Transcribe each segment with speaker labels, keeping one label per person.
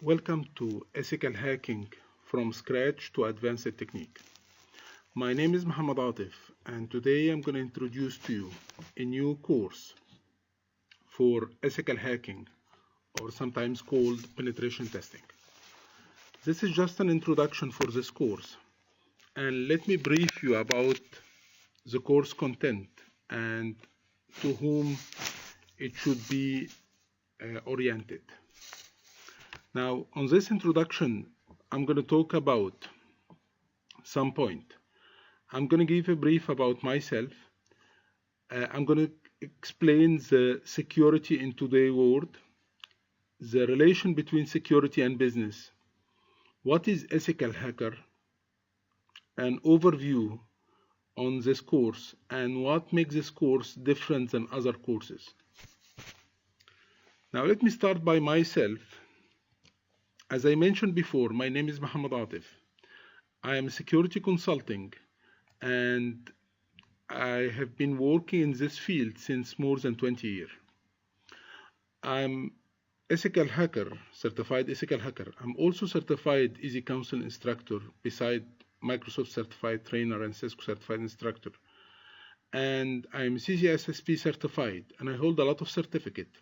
Speaker 1: Welcome to Ethical Hacking from Scratch to Advanced Technique. My name is Mohammed Atif, and today I'm going to introduce to you a new course for ethical hacking, or sometimes called penetration testing. This is just an introduction for this course, and let me brief you about the course content and to whom it should be oriented. Now, on this introduction, I'm going to talk about some point. I'm going to give a brief about myself. I'm going to explain the security in today's world, the relation between security and business, what is ethical hacker, an overview on this course, and what makes this course different than other courses. Now, let me start by myself. As I mentioned before, my name is Mohammed Atif. I am a security consulting, and I have been working in this field since more than 20 years. I'm ethical hacker, certified ethical hacker. I'm also certified Easy Council instructor beside Microsoft certified trainer and Cisco certified instructor. And I'm CCSSP certified, and I hold a lot of certificate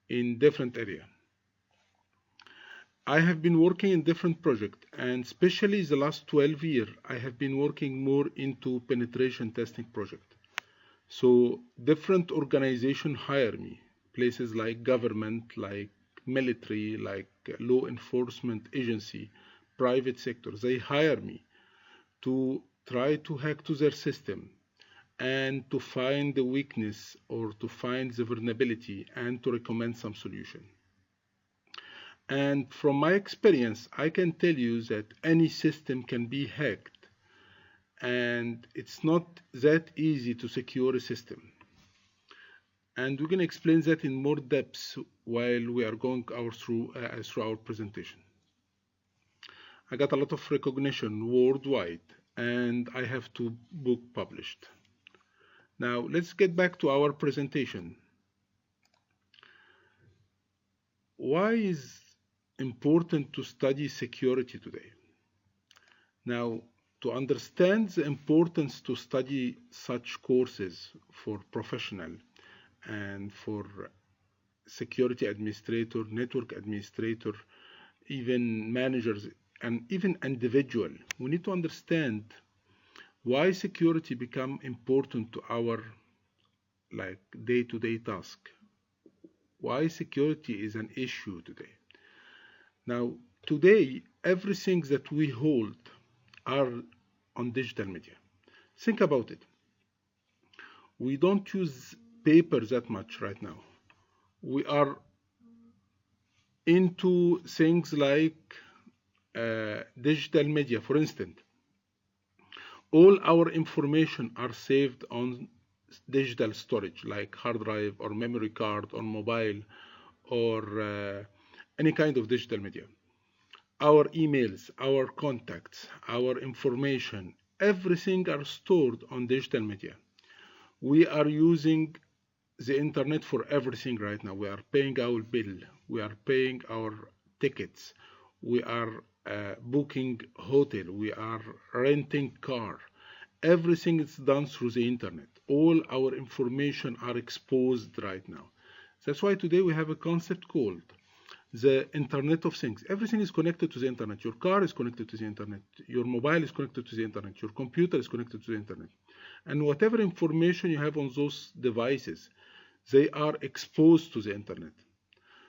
Speaker 1: in different areas. I have been working in different projects, and especially the last 12 years, I have been working more into penetration testing project. So different organizations hire me, places like government, like military, like law enforcement agency, private sector. They hire me to try to hack to their system and to find the weakness or to find the vulnerability and to recommend some solution. And from my experience, I can tell you that any system can be hacked, and it's not that easy to secure a system. And we're going to explain that in more depth while we are going through our presentation. I got a lot of recognition worldwide, and I have 2 books published. Now, let's get back to our presentation. Why is important to study security today? Now, to understand the importance to study such courses for professional and for security administrator, network administrator, even managers, and even individual, we need to understand why security become important to our day-to-day task. Why security is an issue today. Now, today, everything that we hold are on digital media. Think about it. We don't use paper that much right now. We are into things like digital media. For instance, all our information are saved on digital storage, like hard drive or memory card or mobile or any kind of digital media. Our emails, our contacts, our information, everything are stored on digital media. We are using the internet for everything right now. We are paying our bill, we are paying our tickets, we are booking hotel, we are renting car. Everything is done through the internet. All our information are exposed right now. That's why today we have a concept called the Internet of Things. Everything is connected to the internet. Your car is connected to the internet. Your mobile is connected to the internet. Your computer is connected to the internet. And whatever information you have on those devices, they are exposed to the internet.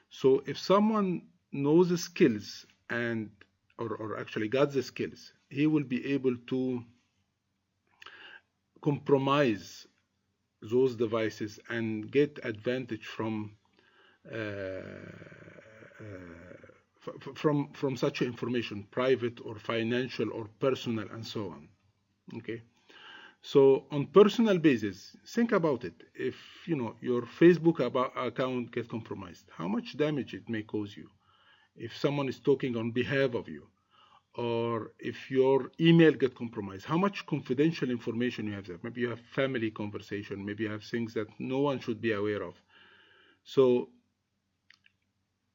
Speaker 1: So if someone knows the skills and or actually got the skills, he will be able to compromise those devices and get advantage from such information, private or financial or personal and so on. Okay, so on personal basis, think about it. If your Facebook account gets compromised, how much damage it may cause you? If someone is talking on behalf of you, or if your email gets compromised, how much confidential information you have there? Maybe you have family conversation, maybe you have things that no one should be aware of. So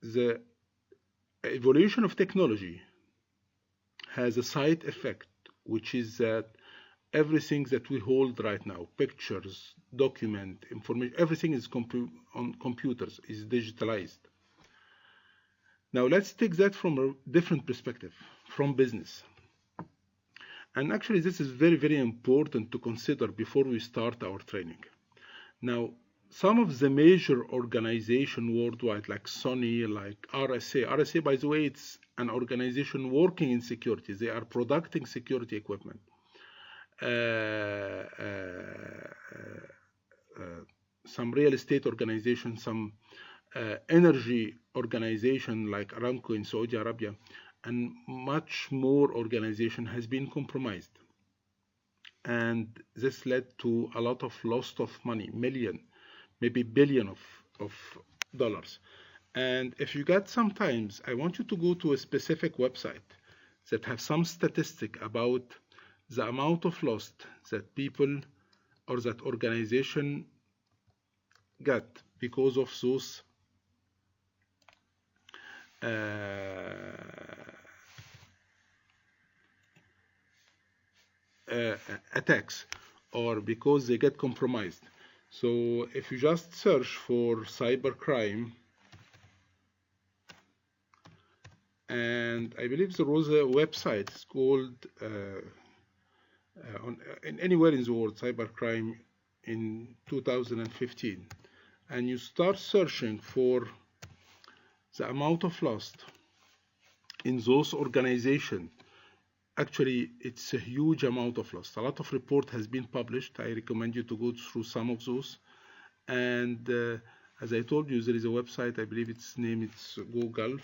Speaker 1: the evolution of technology has a side effect, which is that everything that we hold right now, pictures, document, information, everything is on computers, is digitalized. Now let's take that from a different perspective, from business. And actually this is very, very important to consider before we start our training. Now, some of the major organizations worldwide, like Sony, like RSA, by the way, it's an organization working in security. They are producing security equipment. Some real estate organization, some energy organization like Aramco in Saudi Arabia, and much more organization has been compromised. And this led to a lot of loss of money, million, maybe billion of dollars. And if you get sometimes, I want you to go to a specific website that have some statistic about the amount of loss that people or that organization got because of those attacks, or because they get compromised. So if you just search for cybercrime, and I believe there was a website called anywhere in the world, cybercrime in 2015, and you start searching for the amount of loss in those organizations. Actually, it's a huge amount of loss. A lot of report has been published. I recommend you to go through some of those. And as I told you, there is a website, I believe its name is GoGulf,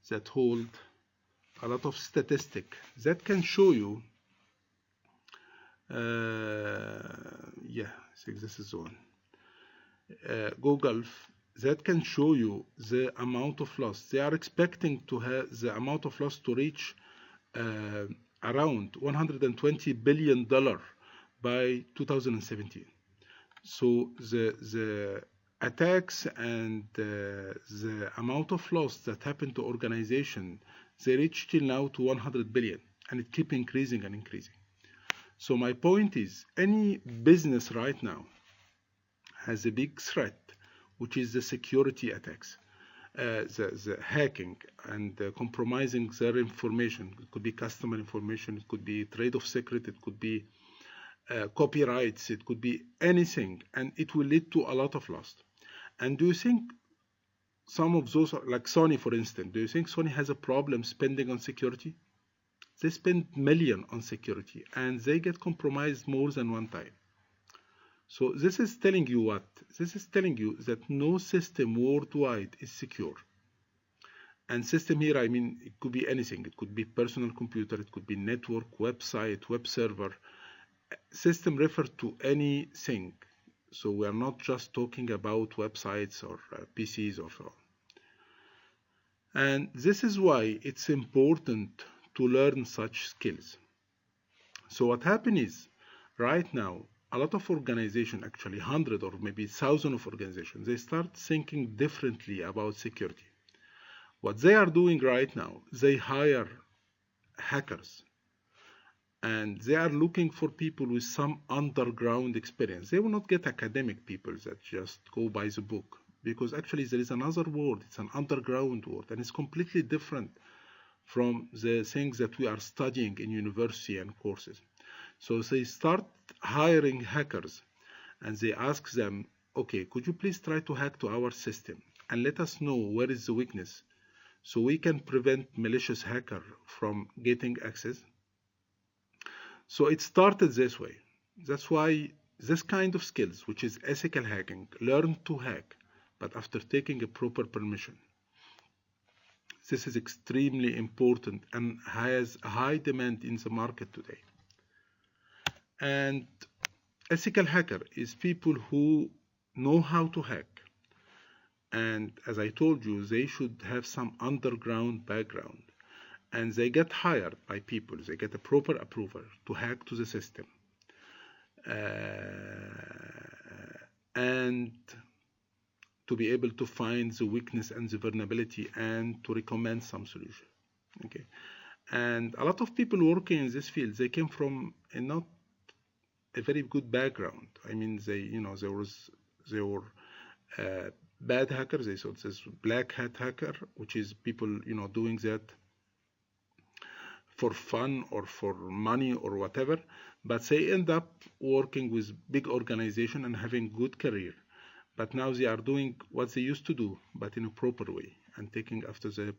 Speaker 1: that hold a lot of statistic that can show you, yeah, I think this is the one, GoGulf, that can show you the amount of loss. They are expecting to have the amount of loss to reach around $120 billion by 2017. So the attacks and the amount of loss that happened to organization, they reach till now to 100 billion, and it keep increasing and increasing. So my point is, any business right now has a big threat, which is the security attacks, the hacking and compromising their information. It could be customer information, it could be trade of secret, it could be copyrights, it could be anything, and it will lead to a lot of loss. And do you think some of those, like Sony for instance, do you think Sony has a problem spending on security? They spend millions on security and they get compromised more than one time. So this is telling you what? This is telling you that no system worldwide is secure. And system here, I mean, it could be anything. It could be personal computer, it could be network, website, web server. System refer to anything. So we are not just talking about websites or PCs or so on. And this is why it's important to learn such skills. So what happened is, right now, a lot of organizations, actually 100 or maybe 1,000 of organizations, they start thinking differently about security. What they are doing right now, they hire hackers, and they are looking for people with some underground experience. They will not get academic people that just go by the book, because actually there is another world, it's an underground world, and it's completely different from the things that we are studying in university and courses. So they start hiring hackers, and they ask them, okay, could you please try to hack to our system and let us know where is the weakness so we can prevent malicious hacker from getting access? So it started this way. That's why this kind of skills, which is ethical hacking, learn to hack, but after taking a proper permission. This is extremely important and has a high demand in the market today. And ethical hacker is people who know how to hack. And as I told you, they should have some underground background. And they get hired by people. They get a proper approval to hack to the system. And to be able to find the weakness and the vulnerability and to recommend some solution. Okay, and a lot of people working in this field, they came from a not a very good background. I mean, they were bad hackers. They thought this black hat hacker, which is people doing that for fun or for money or whatever, but they end up working with big organization and having good career. But now they are doing what they used to do, but in a proper way and taking after the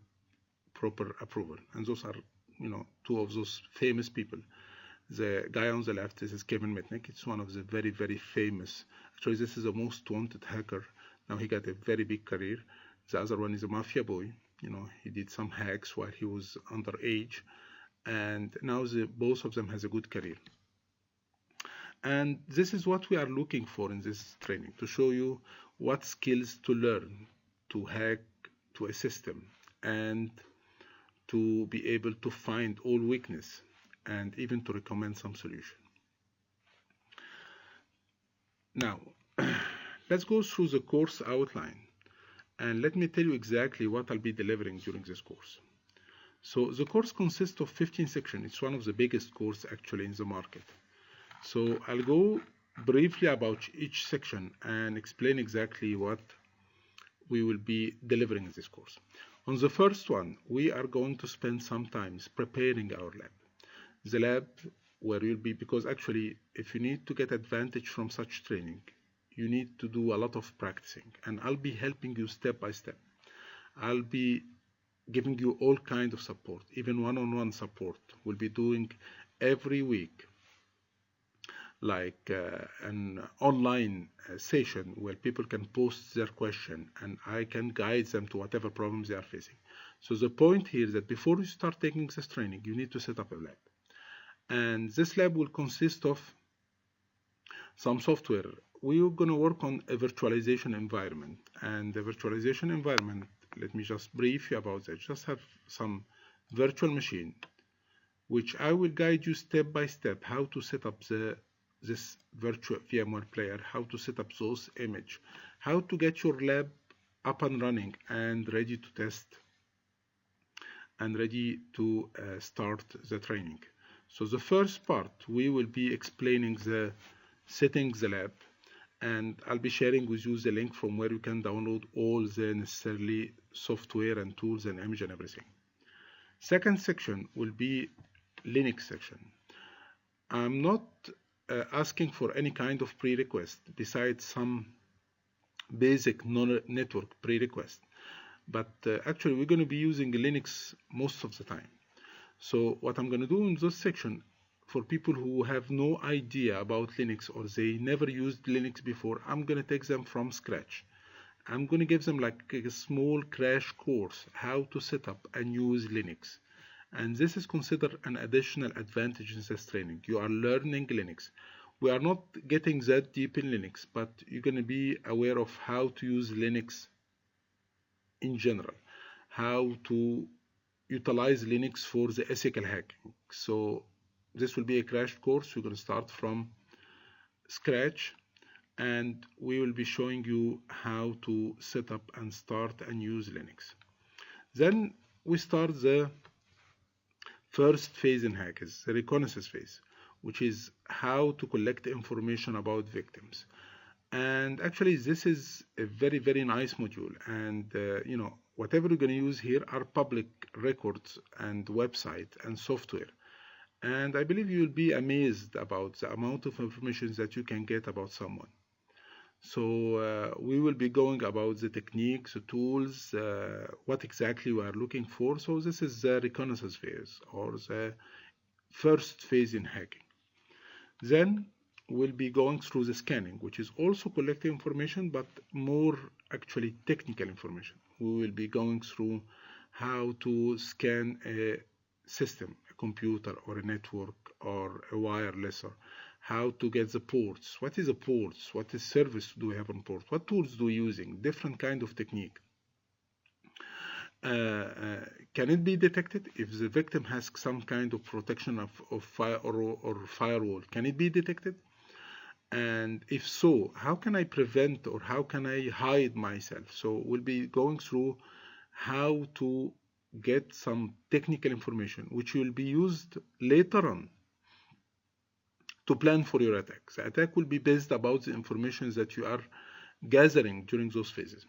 Speaker 1: proper approval. And those are, two of those famous people. The guy on the left, this is Kevin Mitnick. It's one of the very, very famous. Actually, this is the most wanted hacker. Now he got a very big career. The other one is a mafia boy. He did some hacks while he was underage. And now both of them has a good career. And this is what we are looking for in this training, to show you what skills to learn to hack to a system and to be able to find all weakness and even to recommend some solution. Now, let's go through the course outline and let me tell you exactly what I'll be delivering during this course. So the course consists of 15 sections. It's one of the biggest courses actually in the market. So I'll go briefly about each section and explain exactly what we will be delivering in this course. On the first one, we are going to spend some time preparing our lab. The lab where you'll be, because actually if you need to get advantage from such training, you need to do a lot of practicing, and I'll be helping you step by step. I'll be giving you all kinds of support, even one-on-one support. We'll be doing every week like an online session where people can post their question and I can guide them to whatever problems they are facing. So the point here is that before you start taking this training, you need to set up a lab. And this lab will consist of some software. We're going to work on a virtualization environment. And the virtualization environment, let me just brief you about that. Just have some virtual machine, which I will guide you step by step how to set up this virtual VMware player, how to set up those images, how to get your lab up and running and ready to test and ready to start the training. So the first part, we will be explaining the settings the lab, and I'll be sharing with you the link from where you can download all the necessary software and tools and image and everything. Second section will be Linux section. I'm not asking for any kind of prerequisite besides some basic network prerequisite, but actually we're going to be using Linux most of the time. So what I'm going to do in this section, for people who have no idea about Linux or they never used Linux before, I'm going to take them from scratch. I'm going to give them like a small crash course how to set up and use Linux. And this is considered an additional advantage in this training. You are learning Linux. We are not getting that deep in Linux, but you're going to be aware of how to use Linux in general, how to utilize Linux for the ethical hacking. So this will be a crash course. We're going to start from scratch, and we will be showing you how to set up and start and use Linux. Then we start the first phase in hackers, the reconnaissance phase, which is how to collect information about victims. And actually this is a very, very nice module, and whatever you're going to use here are public records and website and software. And I believe you will be amazed about the amount of information that you can get about someone. So we will be going about the techniques, the tools, what exactly we are looking for. So this is the reconnaissance phase, or the first phase in hacking. Then we'll be going through the scanning, which is also collecting information, but more actually technical information. We will be going through how to scan a system, a computer or a network or a wireless, or how to get the ports. What is the ports? What is service do we have on ports? What tools do we using? Different kind of technique. Can it be detected if the victim has some kind of protection of fire or firewall? Can it be detected? And if so, how can I prevent or how can I hide myself? So we'll be going through how to get some technical information which will be used later on to plan for your attack. The attack will be based about the information that you are gathering during those phases.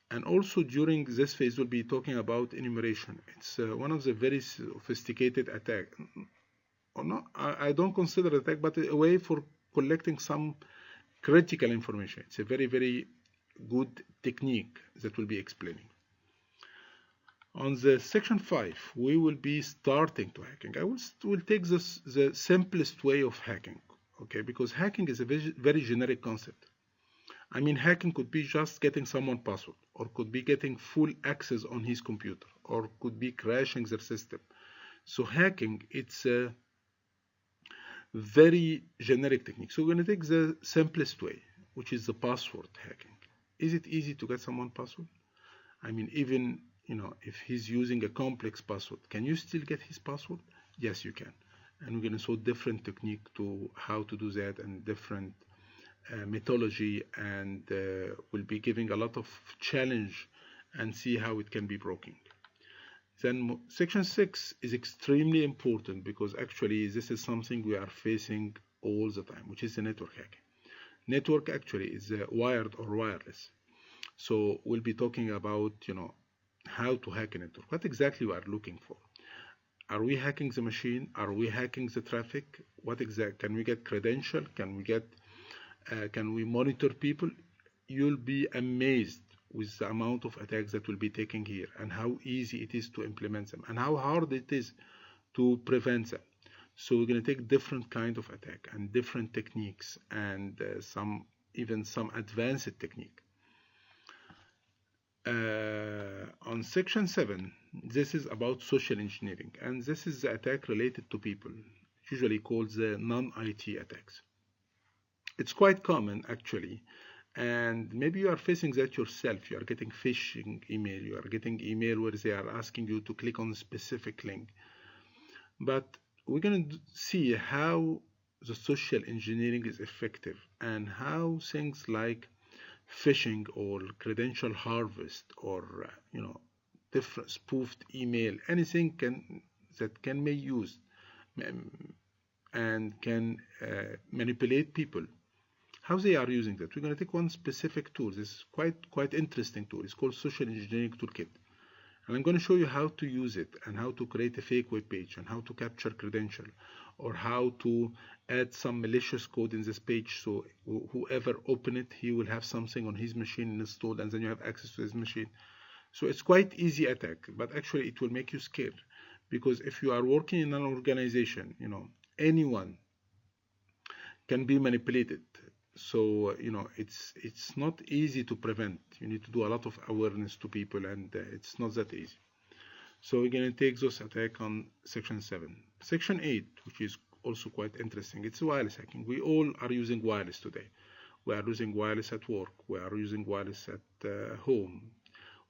Speaker 1: And also during this phase, we'll be talking about enumeration. It's one of the very sophisticated attack. Or not, I don't consider attack, but a way for collecting some critical information. It's a very, very good technique that we'll be explaining. On the section 5, we will be starting to hacking. I will take the simplest way of hacking, okay? Because hacking is a very generic concept. I mean, hacking could be just getting someone's password, or could be getting full access on his computer, or could be crashing their system. So hacking, it's a very generic technique. So we're going to take the simplest way, which is the password hacking. Is it easy to get someone's password? I mean, even if he's using a complex password, can you still get his password? Yes, you can. And we're going to show different technique to how to do that and different methodology, and we'll be giving a lot of challenge and see how it can be broken. Then section 6 is extremely important because actually this is something we are facing all the time, which is the network hacking. Network actually is wired or wireless. So we'll be talking about how to hack a network. What exactly we are looking for? Are we hacking the machine? Are we hacking the traffic? What exactly? Can we get credential? Can we monitor people? You'll be amazed with the amount of attacks that will be taken here and how easy it is to implement them and how hard it is to prevent them. So we're going to take different kind of attack and different techniques and even some advanced technique. On section 7, this is about social engineering, and this is the attack related to people, usually called the non-IT attacks. It's quite common actually, and maybe you are facing that yourself. You are getting phishing email, you are getting email where they are asking you to click on a specific link. But we're going to see how the social engineering is effective and how things like phishing or credential harvest or different spoofed email, anything that can be used and can manipulate people, how they are using that. We're going to take one specific tool. This is quite interesting tool. It's called Social Engineering Toolkit, and I'm going to show you how to use it and how to create a fake web page and how to capture credential or how to add some malicious code in this page, so whoever open it, he will have something on his machine installed and then you have access to his machine. So it's quite easy attack, but actually it will make you scared, because if you are working in an organization, anyone can be manipulated. So it's not easy to prevent. You need to do a lot of awareness to people, and it's not that easy. So we're going to take those attack on section 7. Section 8, which is also quite interesting, it's wireless hacking. We all are using wireless today. We are using wireless at work. We are using wireless at home.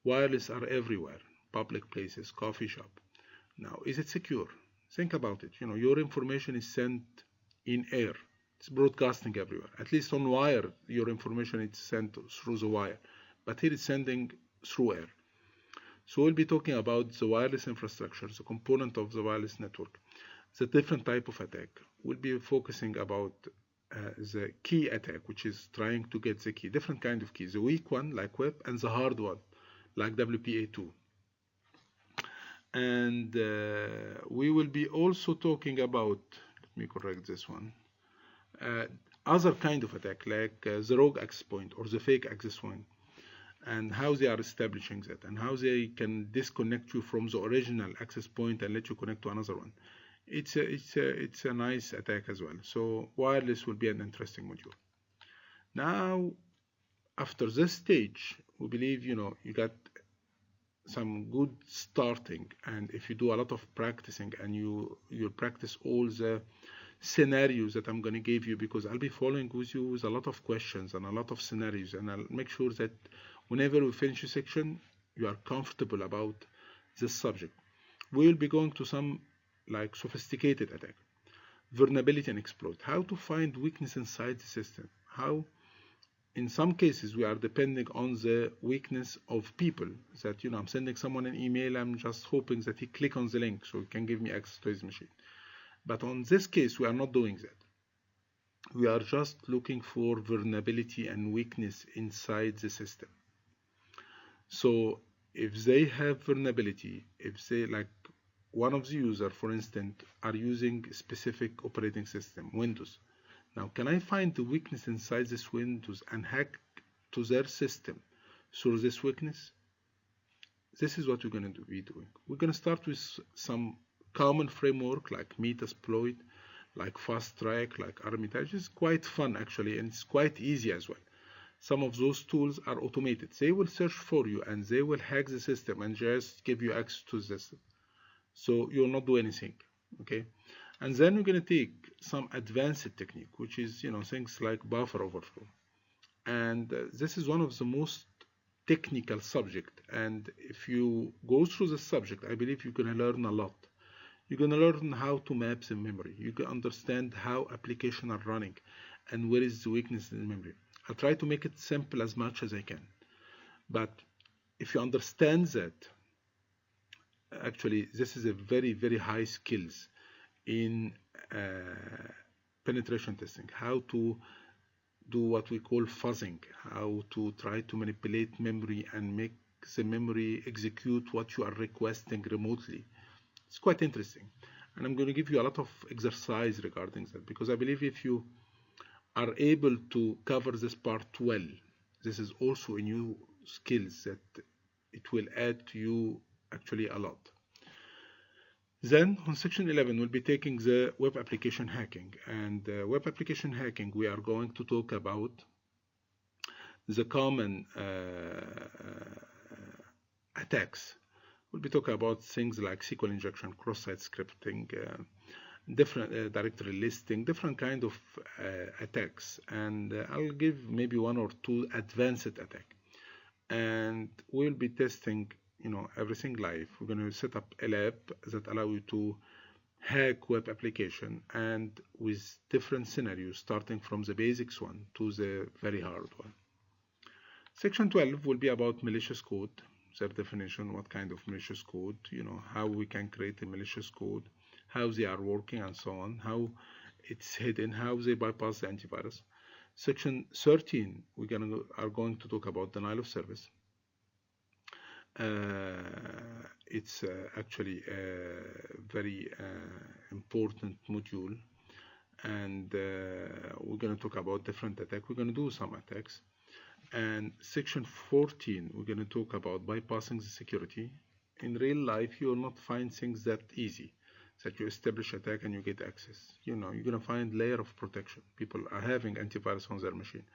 Speaker 1: Wireless are everywhere, public places, coffee shop. Now, is it secure? Think about it. Your information is sent in air. It's broadcasting everywhere. At least on wire, your information is sent through the wire. But here it's sending through air. So we'll be talking about the wireless infrastructure, the component of the wireless network, the different type of attack. We'll be focusing about the key attack, which is trying to get the key, different kind of keys, the weak one like web and the hard one like WPA2. And we will be also talking about, let me correct this one, other kind of attack like the rogue access point or the fake access point, and how they are establishing that and how they can disconnect you from the original access point and let you connect to another one. It's a nice attack as well. So wireless will be an interesting module. Now, after this stage, we believe you got some good starting, and if you do a lot of practicing and you practice all the scenarios that I'm going to give you, because I'll be following with you with a lot of questions and a lot of scenarios, and I'll make sure that whenever we finish a section, you are comfortable about this subject. We'll be going to some like sophisticated attack. vulnerability and exploit. How to find weakness inside the system. How, in some cases, we are depending on the weakness of people. That, I'm sending someone an email, I'm just hoping that he click on the link so he can give me access to his machine. But on this case, we are not doing that. We are just looking for vulnerability and weakness inside the system. So if they have vulnerability, if they, like one of the users, for instance, are using a specific operating system, Windows. Now, can I find the weakness inside this Windows and hack to their system through this weakness? This is what we're going to be doing. We're going to start with some common framework like Metasploit, like Fast Track, like Armitage. It's quite fun actually, and it's quite easy as well. Some of those tools are automated. They will search for you and they will hack the system and just give you access to the system. So you'll not do anything, okay? And then we're going to take some advanced technique, which is, things like buffer overflow. And this is one of the most technical subject. And if you go through the subject, I believe you're going to learn a lot. You're going to learn how to map the memory. You can understand how applications are running and where is the weakness in the memory. I'll try to make it simple as much as I can. But if you understand that, actually, this is a very, very high skills in penetration testing. How to do what we call fuzzing, how to try to manipulate memory and make the memory execute what you are requesting remotely. It's quite interesting, and I'm going to give you a lot of exercise regarding that, because I believe if you are able to cover this part well, this is also a new skills that it will add to you actually a lot. Then on section 11 we'll be taking the web application hacking, and web application hacking we are going to talk about the common attacks. We'll be talking about things like SQL injection, cross-site scripting, different directory listing, different kind of attacks, and I'll give maybe one or two advanced attack, and we'll be testing everything live. We're going to set up a lab that allow you to hack web application, and with different scenarios starting from the basics one to the very hard one. Section 12 will be about malicious code, their definition, what kind of malicious code, how we can create a malicious code, how they are working and so on, how it's hidden, how they bypass the antivirus. Section 13, we are going to talk about denial of service. It's actually a very important module, and we're going to talk about different attacks. We're going to do some attacks. And section 14, we're going to talk about bypassing the security. In real life, you will not find things that easy, that you establish attack and you get access. You're going to find layer of protection. People are having antivirus on their machine.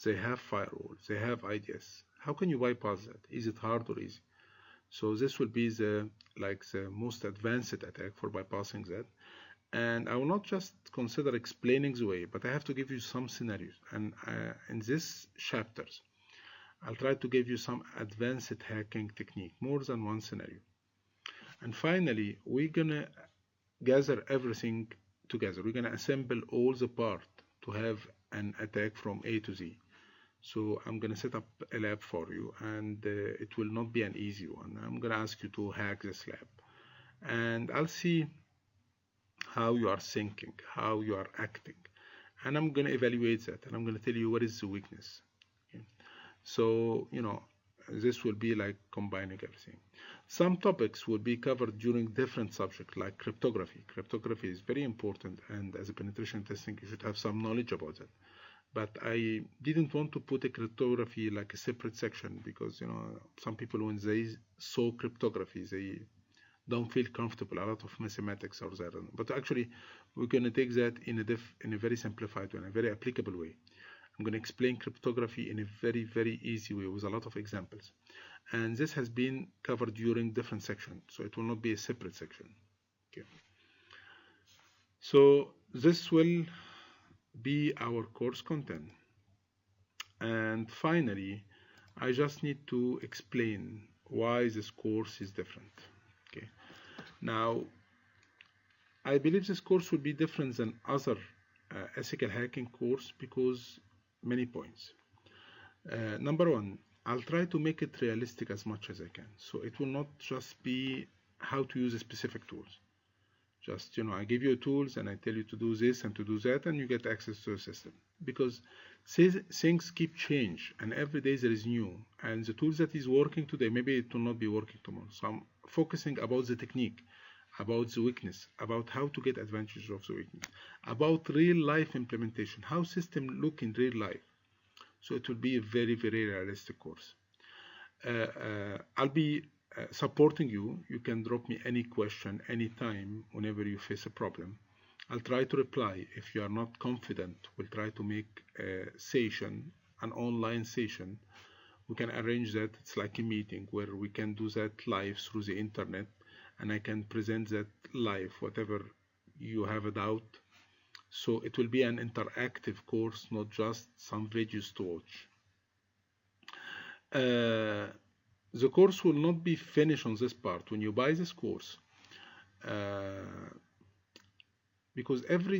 Speaker 1: They have firewalls, they have IDS. How can you bypass that? Is it hard or easy? So this will be the most advanced attack for bypassing that. And I will not just consider explaining the way, but I have to give you some scenarios. And in these chapters, I'll try to give you some advanced hacking technique, more than one scenario. And finally, we're going to gather everything together. We're going to assemble all the parts to have an attack from A to Z. So I'm going to set up a lab for you, and it will not be an easy one. I'm going to ask you to hack this lab, and I'll see how you are thinking, how you are acting, and I'm going to evaluate that, and I'm going to tell you what is the weakness. Okay? So this will be like combining everything. Some topics will be covered during different subjects, like cryptography. Cryptography is very important, and as a penetration testing you should have some knowledge about it. But I didn't want to put a cryptography like a separate section, because some people, when they saw cryptography, they don't feel comfortable. A lot of mathematics are there. But actually, we're going to take that in a very simplified way, in a very applicable way. I'm going to explain cryptography in a very, very easy way with a lot of examples. And this has been covered during different sections, so it will not be a separate section. Okay. So this will be our course content. And finally, I just need to explain why this course is different. Okay. Now, I believe this course will be different than other ethical hacking course because many points. Number one, I'll try to make it realistic as much as I can. So it will not just be how to use specific tools. Just, I give you tools and I tell you to do this and to do that, and you get access to the system. Because things keep change, and every day there is new. And the tools that is working today, maybe it will not be working tomorrow. So I'm focusing about the technique, about the weakness, about how to get advantage of the weakness, about real life implementation, how systems look in real life. So it will be a very, very realistic course. I'll be supporting you. You can drop me any question anytime whenever you face a problem. I'll try to reply. If you are not confident, we'll try to make a session, an online session. We can arrange that. It's like a meeting where we can do that live through the internet, and I can present that live, whatever you have a doubt. So it will be an interactive course, not just some videos to watch. The course will not be finished on this part. When you buy this course, because every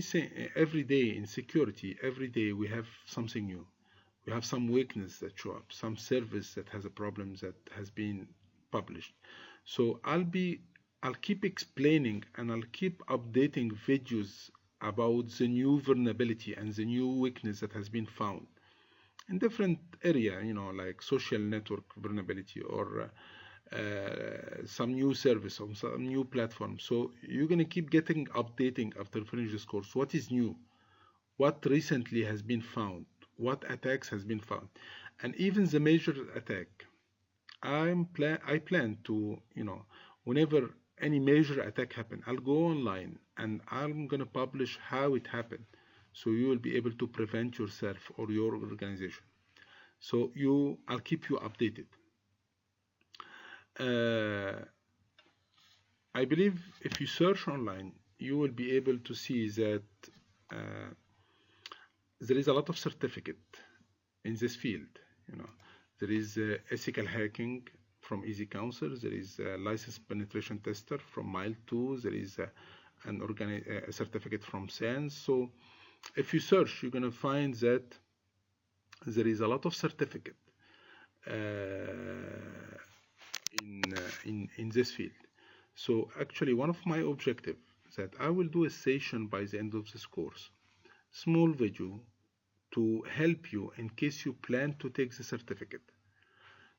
Speaker 1: day in security, every day we have something new. We have some weakness that show up, some service that has a problem that has been published. So I'll keep explaining and I'll keep updating videos about the new vulnerability and the new weakness that has been found in different area, like social network vulnerability or some new service or some new platform. So you're going to keep getting updating after finish this course. What is new? What recently has been found? What attacks has been found? And even the major attack. I plan to, whenever any major attack happen, I'll go online and I'm going to publish how it happened. So you will be able to prevent yourself or your organization. So I'll keep you updated. I believe if you search online, you will be able to see that there is a lot of certificate in this field. There is ethical hacking from Easy Counsel. There is a licensed penetration tester from Mile2. There is a certificate from SANS. So if you search, you're going to find that there is a lot of certificate in this field. So actually, one of my objectives that I will do a session by the end of this course, small video to help you in case you plan to take the certificate.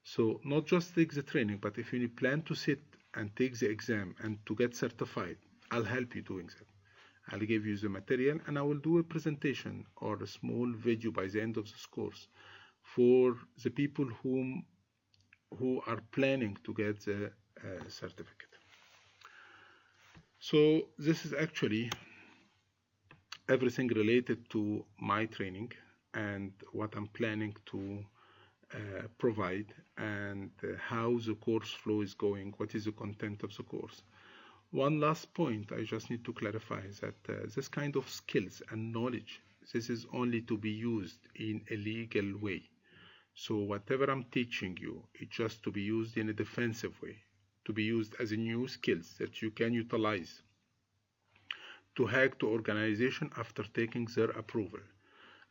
Speaker 1: So not just take the training, but if you plan to sit and take the exam and to get certified, I'll help you doing that. I'll give you the material and I will do a presentation or a small video by the end of this course for the people who are planning to get the certificate. So this is actually everything related to my training and what I'm planning to provide and how the course flow is going, what is the content of the course. One last point I just need to clarify is that this kind of skills and knowledge, this is only to be used in a legal way. So whatever I'm teaching you, it's just to be used in a defensive way, to be used as a new skills that you can utilize to hack to organization after taking their approval.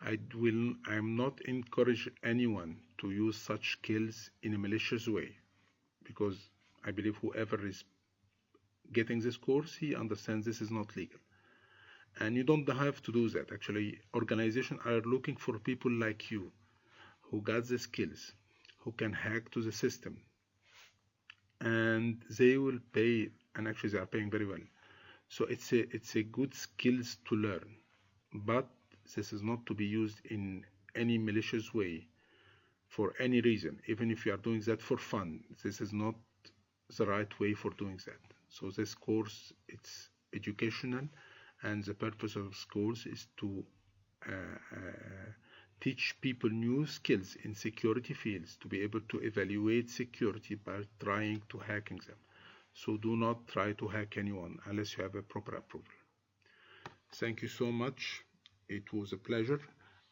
Speaker 1: I'm not encourage anyone to use such skills in a malicious way, because I believe whoever is getting this course, he understands this is not legal. And you don't have to do that. Actually, organizations are looking for people like you who got the skills, who can hack to the system, and they will pay, and actually they are paying very well. So it's a good skills to learn, but this is not to be used in any malicious way for any reason. Even if you are doing that for fun, this is not the right way for doing that. So this course, it's educational, and the purpose of this course is to teach people new skills in security fields to be able to evaluate security by trying to hacking them. So do not try to hack anyone unless you have a proper approval. Thank you so much. It was a pleasure,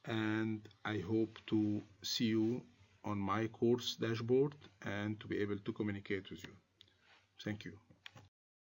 Speaker 1: and I hope to see you on my course dashboard and to be able to communicate with you. Thank you.